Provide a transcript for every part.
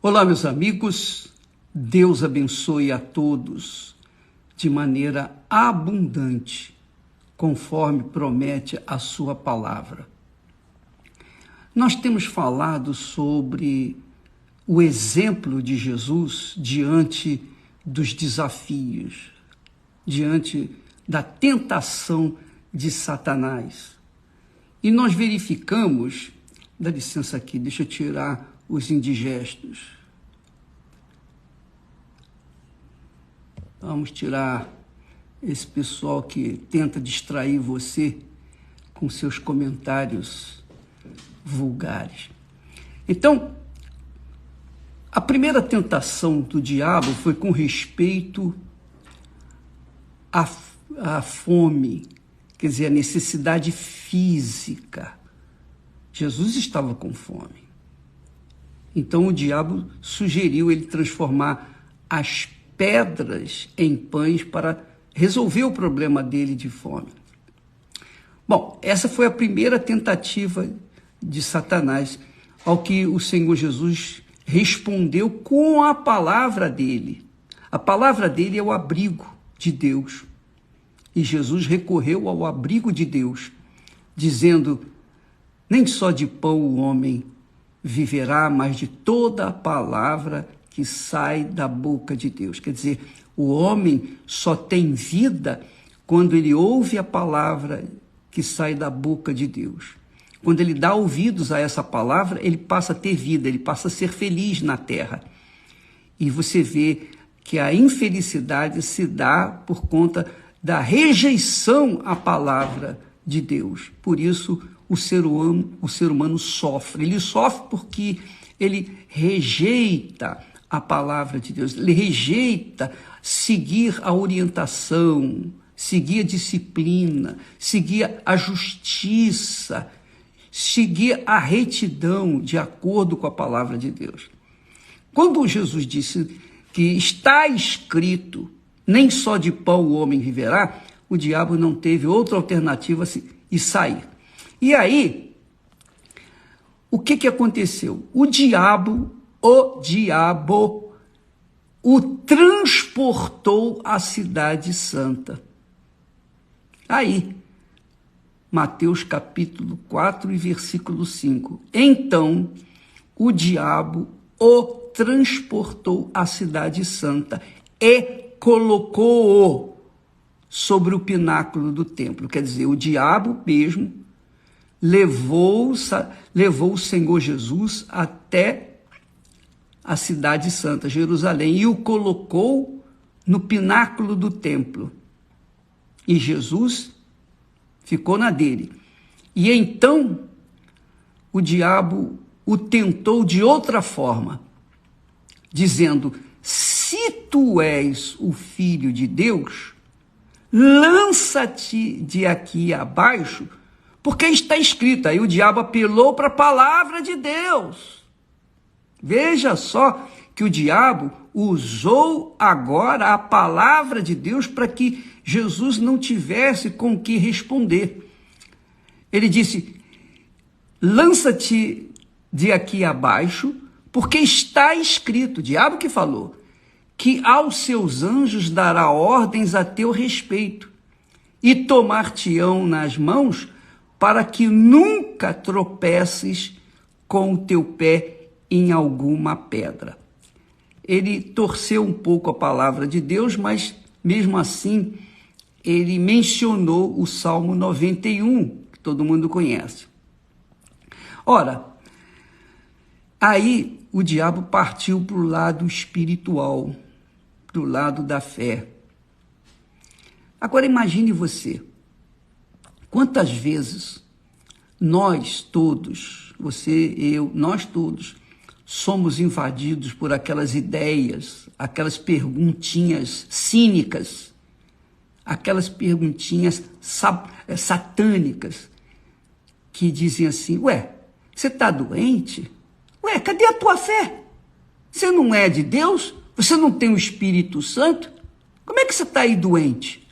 Olá, meus amigos, Deus abençoe a todos de maneira abundante, conforme promete a sua palavra. Nós temos falado sobre o exemplo de Jesus diante dos desafios, diante da tentação de Satanás. E nós verificamos, dá licença aqui, deixa eu tirar os indigestos. Vamos tirar esse pessoal que tenta distrair você com seus comentários vulgares. Então, a primeira tentação do diabo foi com respeito à fome, quer dizer, a necessidade física. Jesus estava com fome. Então o diabo sugeriu ele transformar as pedras em pães para resolver o problema dele de fome. Bom, essa foi a primeira tentativa de Satanás, ao que o Senhor Jesus respondeu com a palavra dele. A palavra dele é o abrigo de Deus. E Jesus recorreu ao abrigo de Deus, dizendo: nem só de pão o homem viverá, mas de toda a palavra que sai da boca de Deus. Quer dizer, o homem só tem vida quando ele ouve a palavra que sai da boca de Deus. Quando ele dá ouvidos a essa palavra, ele passa a ter vida, ele passa a ser feliz na terra. E você vê que a infelicidade se dá por conta da rejeição à palavra de Deus. Por isso, o ser humano sofre. Ele sofre porque ele rejeita a palavra de Deus. Ele rejeita seguir a orientação, seguir a disciplina, seguir a justiça, seguir a retidão de acordo com a palavra de Deus. Quando Jesus disse que está escrito, nem só de pão o homem viverá, o diabo não teve outra alternativa e sair. E aí, o que aconteceu? O diabo o transportou à cidade santa. Aí, Mateus capítulo 4 e versículo 5. Então, o diabo o transportou à cidade santa e colocou-o sobre o pináculo do templo. Quer dizer, o diabo mesmo levou o Senhor Jesus até a cidade santa, Jerusalém, e o colocou no pináculo do templo. E Jesus ficou na dele. E então o diabo o tentou de outra forma, dizendo: se tu és o Filho de Deus, lança-te de aqui abaixo, porque está escrito. Aí o diabo apelou para a palavra de Deus. Veja só que o diabo usou agora a palavra de Deus para que Jesus não tivesse com o que responder. Ele disse: lança-te de aqui abaixo, porque está escrito, o diabo que falou, que aos seus anjos dará ordens a teu respeito, e tomar-te-ão nas mãos, para que nunca tropeces com o teu pé em alguma pedra. Ele torceu um pouco a palavra de Deus, mas mesmo assim ele mencionou o Salmo 91, que todo mundo conhece. Ora, aí o diabo partiu para o lado espiritual, do lado da fé. Agora imagine você, quantas vezes nós todos, você, eu, nós todos, somos invadidos por aquelas ideias, aquelas perguntinhas cínicas, aquelas perguntinhas satânicas, que dizem assim: ué, você está doente? Ué, cadê a tua fé? Você não é de Deus? Você não tem o Espírito Santo? Como é que você está aí doente?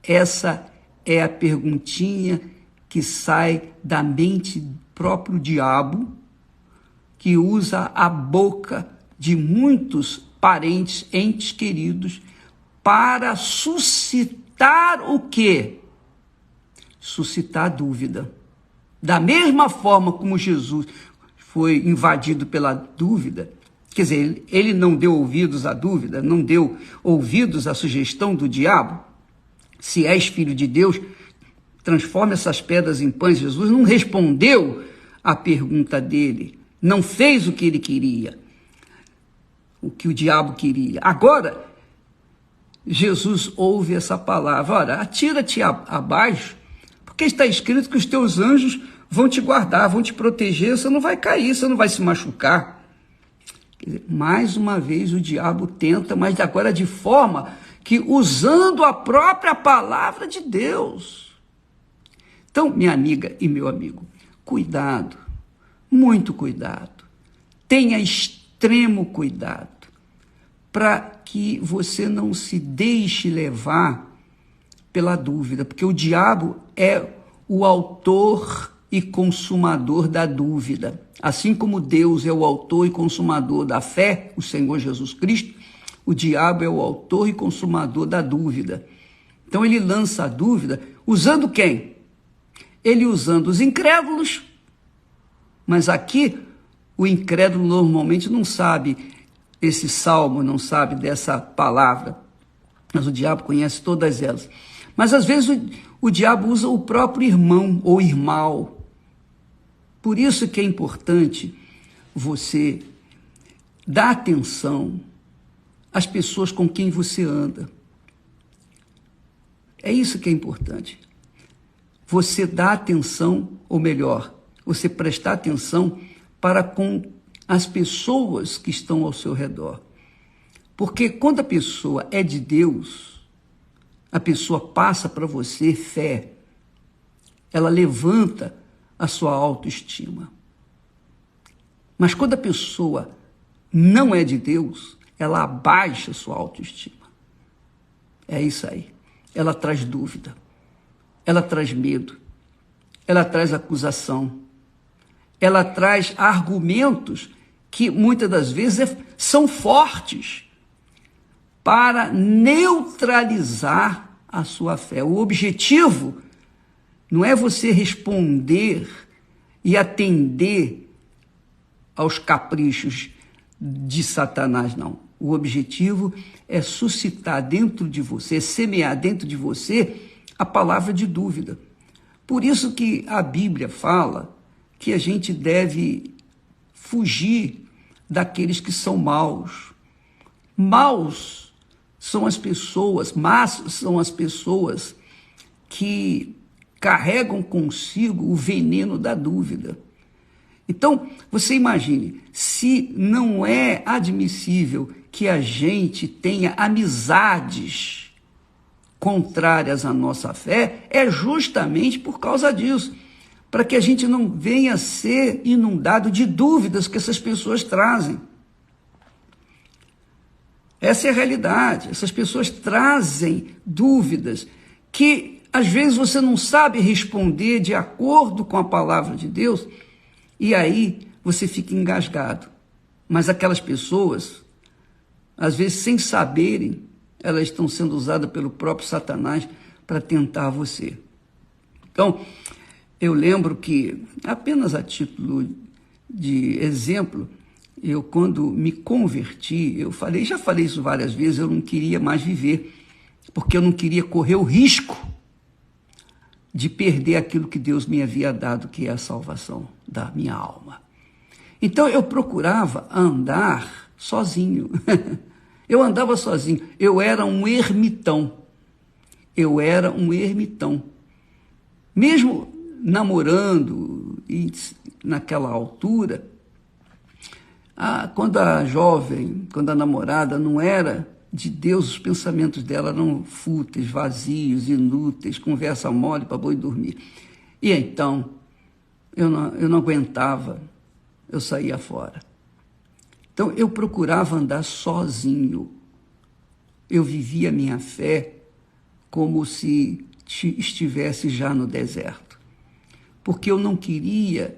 Essa é a perguntinha que sai da mente do próprio diabo que usa a boca de muitos parentes, entes queridos, para suscitar o quê? Suscitar dúvida. Da mesma forma como Jesus foi invadido pela dúvida, quer dizer, ele não deu ouvidos à dúvida, não deu ouvidos à sugestão do diabo. Se és filho de Deus, transforma essas pedras em pães. Jesus não respondeu à pergunta dele, não fez o que ele queria, o que o diabo queria. Agora, Jesus ouve essa palavra: ora, atira-te abaixo, porque está escrito que os teus anjos vão te guardar, vão te proteger, você não vai cair, você não vai se machucar. Quer dizer, mais uma vez o diabo tenta, mas agora de forma que usando a própria palavra de Deus. Então, minha amiga e meu amigo, cuidado, muito cuidado, tenha extremo cuidado, para que você não se deixe levar pela dúvida, porque o diabo é o autor e consumador da dúvida. Assim como Deus é o autor e consumador da fé, o Senhor Jesus Cristo, o diabo é o autor e consumador da dúvida. Então ele lança a dúvida usando quem? Ele usando os incrédulos, mas aqui o incrédulo normalmente não sabe esse salmo, não sabe dessa palavra, mas o diabo conhece todas elas. Mas às vezes o diabo usa o próprio irmão ou irmão. Por isso que é importante você dar atenção às pessoas com quem você anda. É isso que é importante. Você dá atenção, ou melhor, você prestar atenção para com as pessoas que estão ao seu redor. Porque quando a pessoa é de Deus, a pessoa passa para você fé, ela levanta a sua autoestima. Mas quando a pessoa não é de Deus, ela abaixa a sua autoestima. É isso aí. Ela traz dúvida, ela traz medo, ela traz acusação, ela traz argumentos que muitas das vezes são fortes para neutralizar a sua fé. O objetivo não é você responder e atender aos caprichos de Satanás, não. O objetivo é suscitar dentro de você, semear dentro de você a palavra de dúvida. Por isso que a Bíblia fala que a gente deve fugir daqueles que são maus. Maus são as pessoas, más são as pessoas que carregam consigo o veneno da dúvida. Então, você imagine, se não é admissível que a gente tenha amizades contrárias à nossa fé, é justamente por causa disso, para que a gente não venha a ser inundado de dúvidas que essas pessoas trazem. Essa é a realidade, essas pessoas trazem dúvidas que às vezes você não sabe responder de acordo com a palavra de Deus, e aí você fica engasgado. Mas aquelas pessoas, às vezes sem saberem, elas estão sendo usadas pelo próprio Satanás para tentar você. Então, eu lembro que, apenas a título de exemplo, eu quando me converti, já falei isso várias vezes, eu não queria mais viver, porque eu não queria correr o risco de perder aquilo que Deus me havia dado, que é a salvação da minha alma. Então eu procurava andar sozinho. Eu andava sozinho. Eu era um ermitão. Mesmo namorando, e naquela altura, quando a namorada não era de Deus, os pensamentos dela eram fúteis, vazios, inúteis, conversa mole para boi dormir. E então, eu não aguentava, eu saía fora. Então, eu procurava andar sozinho. Eu vivia a minha fé como se estivesse já no deserto. Porque eu não queria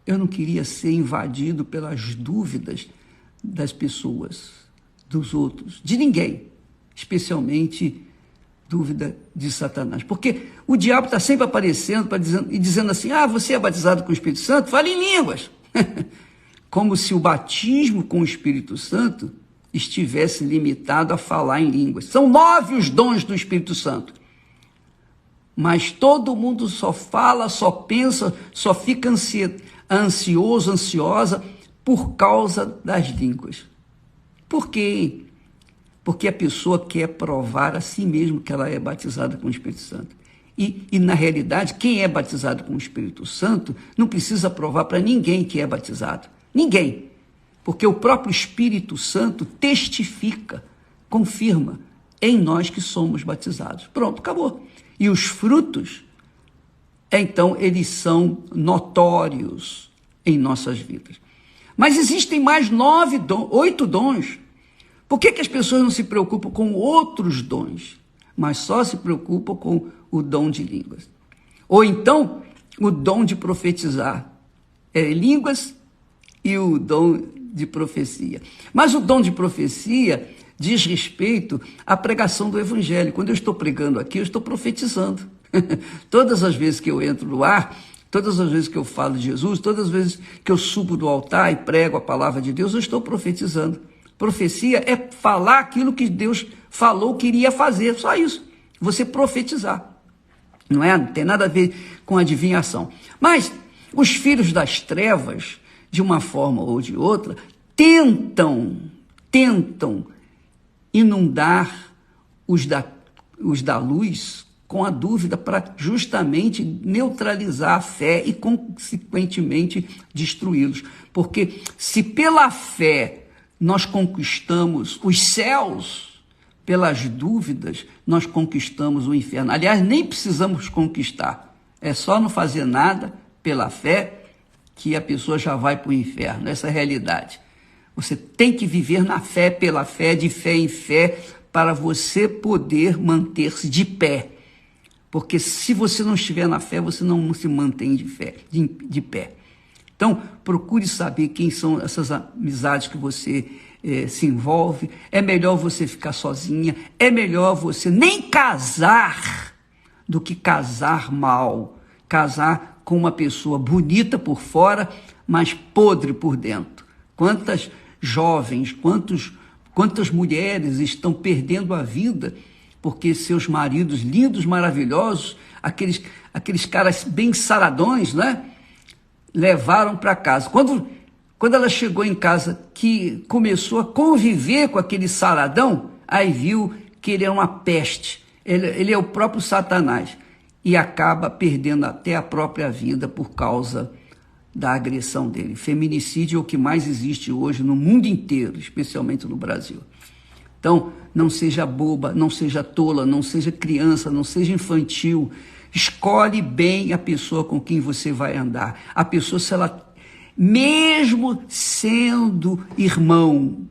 Eu não queria ser invadido pelas dúvidas das pessoas, dos outros, de ninguém, especialmente dúvida de Satanás. Porque o diabo está sempre aparecendo e dizendo assim, você é batizado com o Espírito Santo? Fale em línguas. Como se o batismo com o Espírito Santo estivesse limitado a falar em línguas. São 9 os dons do Espírito Santo. Mas todo mundo só fala, só pensa, só fica ansioso, ansiosa por causa das línguas. Por quê? Porque a pessoa quer provar a si mesma que ela é batizada com o Espírito Santo. E na realidade, quem é batizado com o Espírito Santo não precisa provar para ninguém que é batizado. Ninguém. Porque o próprio Espírito Santo testifica, confirma em nós que somos batizados. Pronto, acabou. E os frutos, então, eles são notórios em nossas vidas. Mas existem mais 8 dons. Por que as pessoas não se preocupam com outros dons, mas só se preocupam com o dom de línguas? Ou então, o dom de profetizar. Línguas e o dom de profecia. Mas o dom de profecia diz respeito à pregação do Evangelho. Quando eu estou pregando aqui, eu estou profetizando. Todas as vezes que eu entro no ar, todas as vezes que eu falo de Jesus, todas as vezes que eu subo do altar e prego a palavra de Deus, eu estou profetizando. Profecia é falar aquilo que Deus falou que iria fazer, só isso. Você profetizar. Não tem nada a ver com adivinhação. Mas os filhos das trevas, de uma forma ou de outra, tentam inundar os da luz com a dúvida para justamente neutralizar a fé e, consequentemente, destruí-los. Porque se pela fé nós conquistamos os céus, pelas dúvidas nós conquistamos o inferno. Aliás, nem precisamos conquistar. É só não fazer nada pela fé que a pessoa já vai para o inferno. Essa é a realidade. Você tem que viver na fé, pela fé, de fé em fé, para você poder manter-se de pé. Porque se você não estiver na fé, você não se mantém de pé. Então, procure saber quem são essas amizades que você se envolve. É melhor você ficar sozinha. É melhor você nem casar do que casar mal. Casar com uma pessoa bonita por fora, mas podre por dentro. Quantas jovens, quantas mulheres estão perdendo a vida porque seus maridos lindos, maravilhosos, aqueles caras bem saradões, né, levaram para casa. Quando ela chegou em casa, que começou a conviver com aquele saradão, aí viu que ele é uma peste, ele é o próprio Satanás, e acaba perdendo até a própria vida por causa da agressão dele. Feminicídio é o que mais existe hoje no mundo inteiro, especialmente no Brasil. Então, não seja boba, não seja tola, não seja criança, não seja infantil. Escolhe bem a pessoa com quem você vai andar. A pessoa, se ela, mesmo sendo irmão,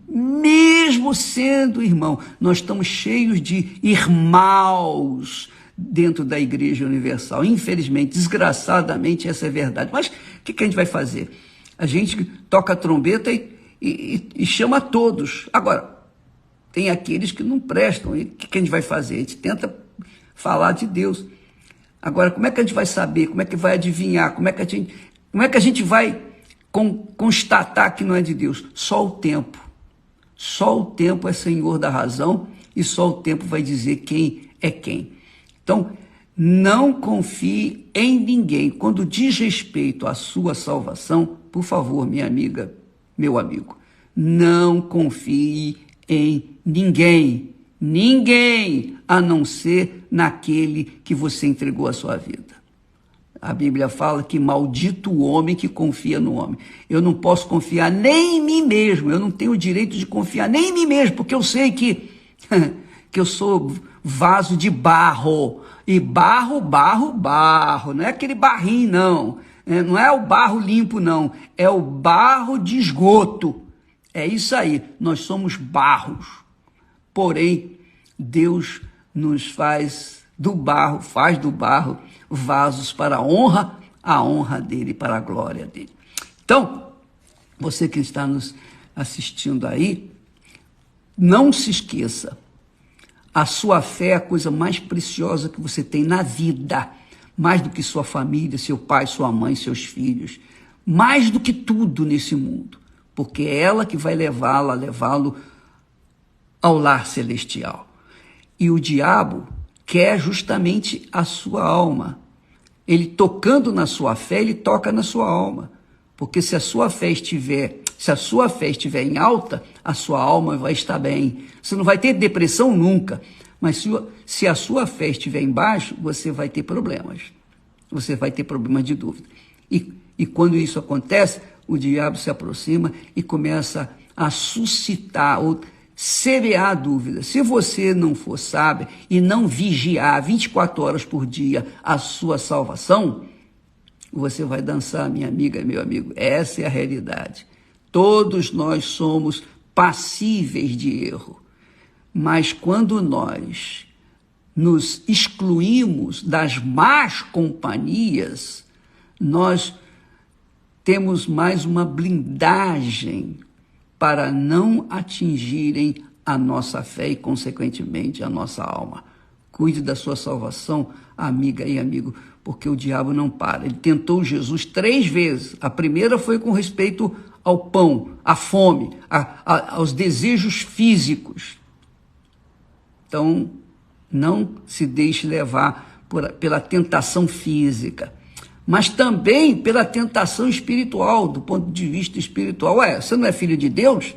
nós estamos cheios de irmãos dentro da Igreja Universal. Infelizmente, desgraçadamente, essa é a verdade. Mas o que a gente vai fazer? A gente toca a trombeta e chama todos. Agora, tem aqueles que não prestam. E o que a gente vai fazer? A gente tenta falar de Deus. Agora, como é que a gente vai saber? Como é que vai adivinhar? Como é que a gente vai constatar que não é de Deus? Só o tempo. Só o tempo é senhor da razão e só o tempo vai dizer quem é quem. Então, não confie em ninguém. Quando diz respeito à sua salvação, por favor, minha amiga, meu amigo, não confie em ninguém, a não ser naquele que você entregou a sua vida. A Bíblia fala que maldito o homem que confia no homem. Eu não posso confiar nem em mim mesmo, eu não tenho o direito de confiar nem em mim mesmo, porque eu sei que eu sou vaso de barro, e barro, não é aquele barrinho não, não é o barro limpo não, é o barro de esgoto. É isso aí, nós somos barros, porém Deus nos faz do barro vasos para a honra dele, para a glória dele. Então, você que está nos assistindo aí, não se esqueça, a sua fé é a coisa mais preciosa que você tem na vida, mais do que sua família, seu pai, sua mãe, seus filhos, mais do que tudo nesse mundo, porque é ela que vai levá-lo ao lar celestial. E o diabo quer justamente a sua alma. Ele tocando na sua fé, ele toca na sua alma. Porque se a sua fé estiver em alta, a sua alma vai estar bem. Você não vai ter depressão nunca. Mas se a sua fé estiver embaixo, você vai ter problemas. Você vai ter problemas de dúvida. E quando isso acontece, o diabo se aproxima e começa a suscitar ou semear a dúvida. Se você não for sábio e não vigiar 24 horas por dia a sua salvação, você vai dançar, minha amiga, meu amigo. Essa é a realidade. Todos nós somos passíveis de erro. Mas quando nós nos excluímos das más companhias, nós temos mais uma blindagem para não atingirem a nossa fé e, consequentemente, a nossa alma. Cuide da sua salvação, amiga e amigo, porque o diabo não para. Ele tentou Jesus 3 vezes. A primeira foi com respeito ao pão, à fome, aos desejos físicos. Então, não se deixe levar pela tentação física, mas também pela tentação espiritual, do ponto de vista espiritual. Você não é filho de Deus?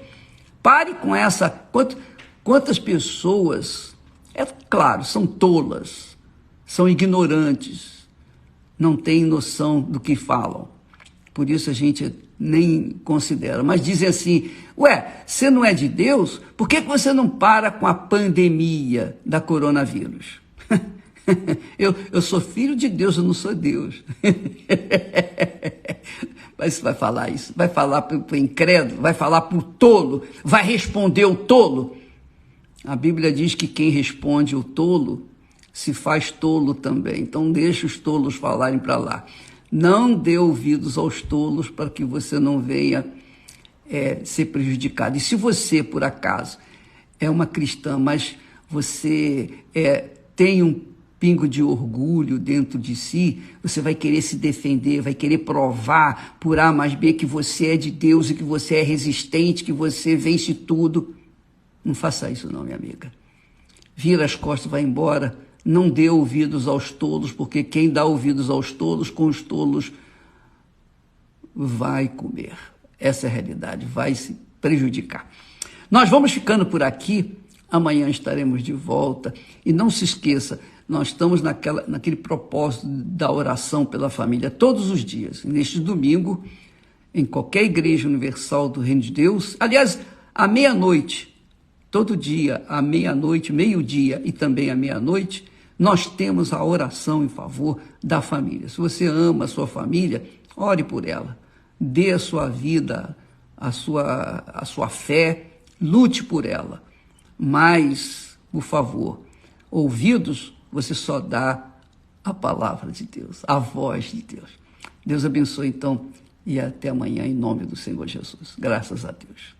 Pare com essa. Quantas pessoas, é claro, são tolas, são ignorantes, não têm noção do que falam. Por isso a gente nem considera. Mas dizem assim, você não é de Deus? Por que você não para com a pandemia da coronavírus? Eu sou filho de Deus, eu não sou Deus. Mas você vai falar isso? Vai falar para o incrédulo? Vai falar para o tolo? Vai responder o tolo? A Bíblia diz que quem responde o tolo se faz tolo também. Então deixa os tolos falarem para lá. Não dê ouvidos aos tolos para que você não venha ser prejudicado. E se você, por acaso, é uma cristã, mas você tem um pingo de orgulho dentro de si, você vai querer se defender, vai querer provar por A mais B que você é de Deus e que você é resistente, que você vence tudo. Não faça isso não, minha amiga. Vira as costas, vai embora. Não dê ouvidos aos tolos, porque quem dá ouvidos aos tolos, com os tolos vai comer. Essa é a realidade, vai se prejudicar. Nós vamos ficando por aqui, amanhã estaremos de volta. E não se esqueça, nós estamos naquele propósito da oração pela família todos os dias. Neste domingo, em qualquer igreja universal do Reino de Deus, aliás, à meia-noite, todo dia, à meia-noite, meio-dia e também à meia-noite, nós temos a oração em favor da família. Se você ama a sua família, ore por ela. Dê a sua vida, a sua fé, lute por ela. Mas, por favor, ouvidos, você só dá a palavra de Deus, a voz de Deus. Deus abençoe, então, e até amanhã, em nome do Senhor Jesus. Graças a Deus.